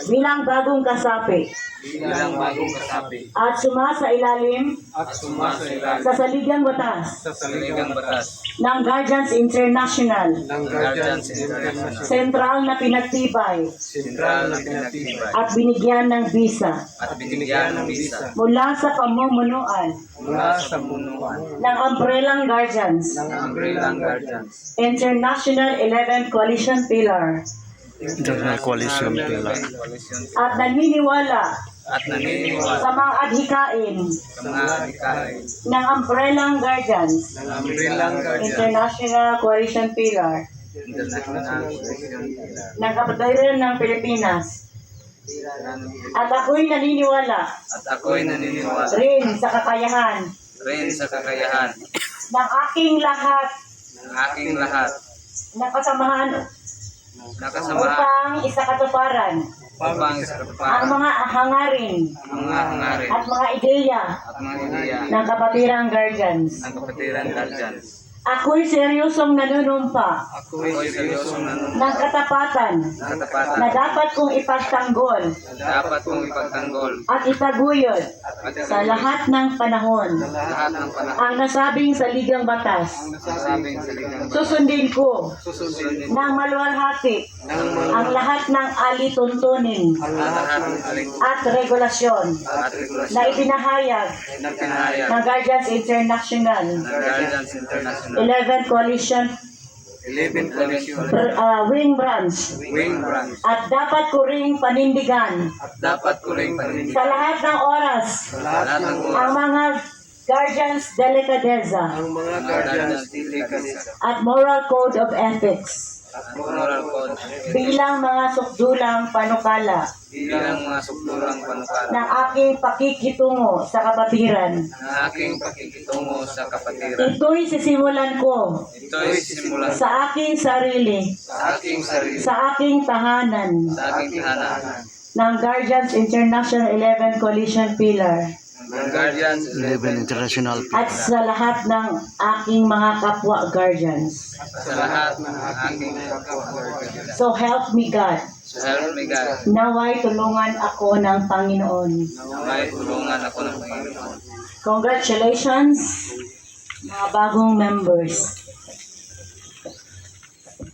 bilang bagong kasapi at sumasailalim sa saligang batas ng Guardians International sentral na pinagtibay at binigyan ng visa mula sa pamumunuan ng Umbrellang Guardians International 11 Coalition Pillar at naniniwala sa mga adhikain ng Umbrellang Guardians International Coalition Pillar ng Kapatiran ng Pilipinas. At ako'y naniniwala rin sa kakayahan ng aking lahat na kasamahan upang isakatuparan ang mga hangarin at mga ideya ng Kapatirang Guardians. Ako'y seryosong nanunumpa ng katapatan na dapat kong ipagtanggol at itaguyod sa lahat ng panahon ang nasabing saligang batas. Susundin ko ng maluwalhati ang lahat ng alituntunin at regulasyon na itinahayag ng Guardians International 11 Coalition Wing Branch at dapat ko ring panindigan sa lahat ng oras ang mga Guardians Delicadeza at Moral Code of Ethics bilang mga sukdulang panukala ng aking pakikitungo sa kapatiran. Ito'y sisimulan ko sa aking sarili, sa aking tahanan ng Guardians International 11 Coalition Pillar at sa lahat ng aking mga kapwa Guardians. So help me God. Naway tulungan ako ng Panginoon. Congratulations, mga bagong members.